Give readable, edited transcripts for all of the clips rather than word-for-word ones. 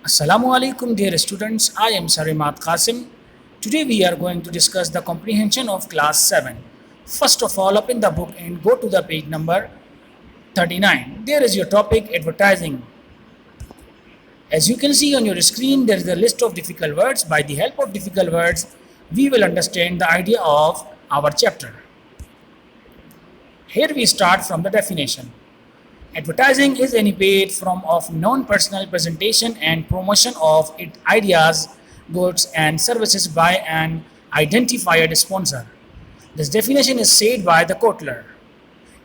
Assalamu alaikum, dear students. I am Sarimat Qasim. Today we are going to discuss the comprehension of class 7. First of all, open the book and go to the page number 39. There is your topic, advertising. As you can see on your screen, there is a list of difficult words. By the help of difficult words, we will understand the idea of our chapter. Here we start from the definition. Advertising is any paid form of non-personal presentation and promotion of its ideas, goods, and services by an identified sponsor. This definition is said by the Kotler.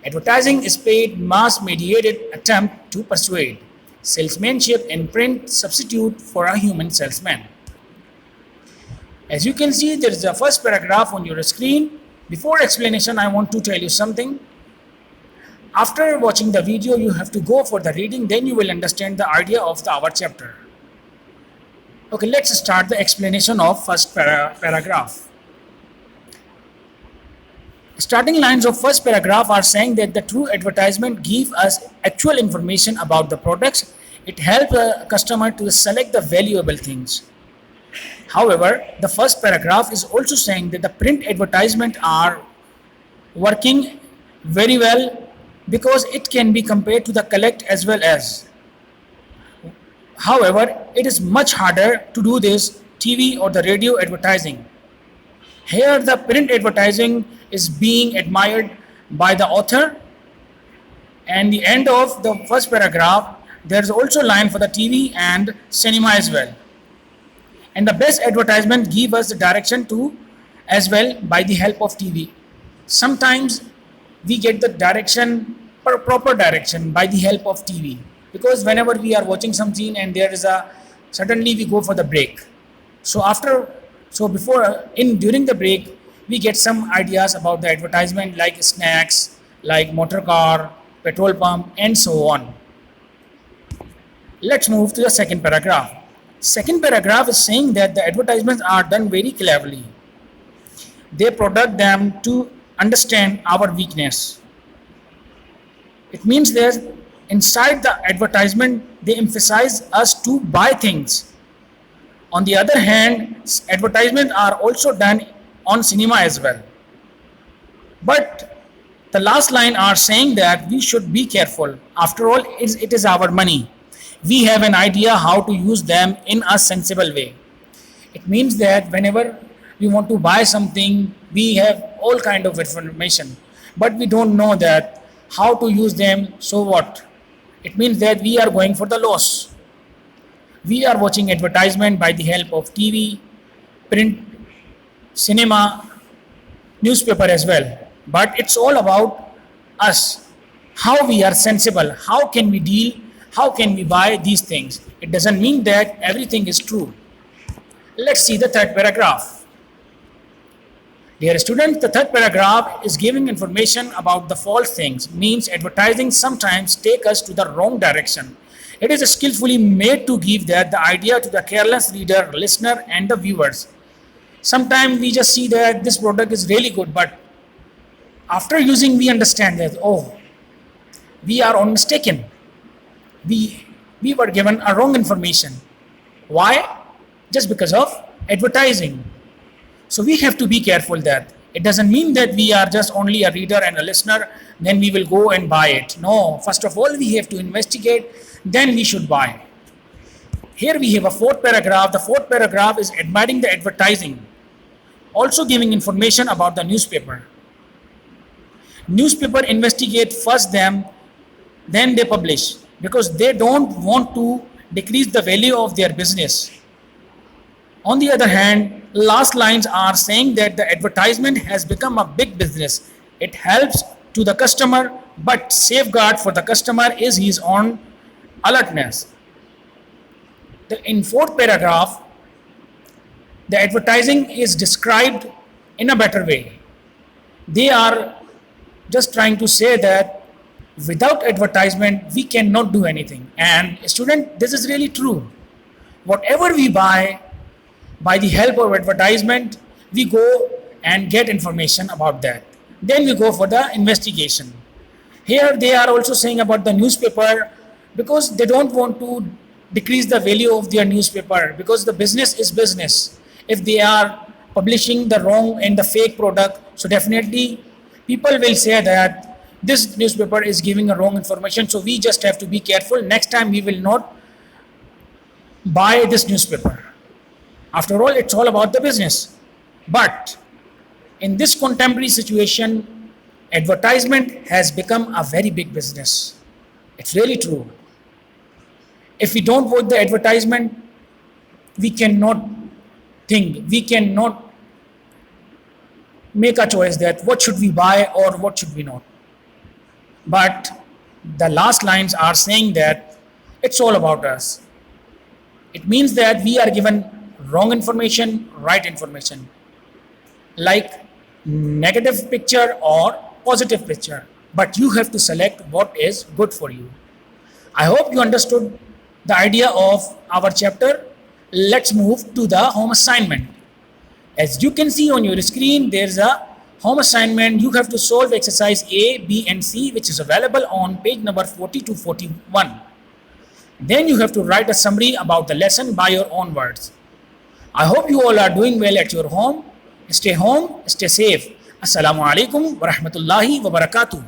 Advertising is paid mass-mediated attempt to persuade. Salesmanship in print substitute for a human salesman. As you can see, there is the first paragraph on your screen. Before explanation, I want to tell you something. After watching the video, you have to go for the reading, then you will understand the idea of our chapter. Okay, let's start the explanation of first paragraph. Starting lines of first paragraph are saying that the true advertisement give us actual information about the products. It helps the customer to select the valuable things. However, the first paragraph is also saying that the print advertisement are working very well because it can be compared to the collect as well as. However, it is much harder to do this TV or the radio advertising. Here the print advertising is being admired by the author, and the end of the first paragraph there is also line for the TV and cinema as well. And the best advertisement give us the direction to as well by the help of TV. Sometimes we get the direction, proper direction by the help of TV, because whenever we are watching some scene and there is a suddenly we go for the break. During the break we get some ideas about the advertisement like snacks, like motor car, petrol pump, and so on. Let's move to the second paragraph. Second paragraph is saying that the advertisements are done very cleverly. They product them to understand our weakness. It means that inside the advertisement they emphasize us to buy things. On the other hand, advertisements are also done on cinema as well. But the last line are saying that we should be careful. After all, it is our money. We have an idea how to use them in a sensible way. It means that whenever we want to buy something, we have all kind of information, but we don't know that how to use them. So what? It means that we are going for the loss. We are watching advertisement by the help of TV, print, cinema, newspaper as well. But it's all about us. How we are sensible. How can we deal? How can we buy these things? It doesn't mean that everything is true. Let's see the third paragraph. Dear students, the third paragraph is giving information about the false things. Means advertising sometimes take us to the wrong direction. It is skillfully made to give that the idea to the careless reader, listener, and the viewers. Sometimes we just see that this product is really good, but after using we understand that, oh, we are on mistaken. We were given a wrong information. Why? Just because of advertising. So we have to be careful that it doesn't mean that we are just only a reader and a listener, then we will go and buy it. No, first of all, we have to investigate, then we should buy. Here we have a fourth paragraph. The fourth paragraph is admiring the advertising, also giving information about the newspaper. Newspaper investigate first them, then they publish, because they don't want to decrease the value of their business. On the other hand, last lines are saying that the advertisement has become a big business. It helps to the customer, but safeguard for the customer is his own alertness. In fourth paragraph, the advertising is described in a better way. They are just trying to say that without advertisement, we cannot do anything. And student, this is really true. Whatever we buy, by the help of advertisement, we go and get information about that. Then we go for the investigation. Here they are also saying about the newspaper, because they don't want to decrease the value of their newspaper, because the business is business. If they are publishing the wrong and the fake product, so definitely people will say that this newspaper is giving a wrong information, so we just have to be careful. Next time we will not buy this newspaper. After all, it's all about the business. But in this contemporary situation, advertisement has become a very big business. It's really true. If we don't watch the advertisement, we cannot think, we cannot make a choice that what should we buy or what should we not. But the last lines are saying that it's all about us. It means that we are given wrong information, right information, like negative picture or positive picture, but you have to select what is good for you. I hope you understood the idea of our chapter. Let's move to the home assignment. As you can see on your screen, there's a home assignment. You have to solve exercise A, B and C, which is available on page number 40 to 41. Then you have to write a summary about the lesson by your own words. I hope you all are doing well at your home. Stay home, stay safe. Assalamu alaikum wa rahmatullahi wa barakatuh.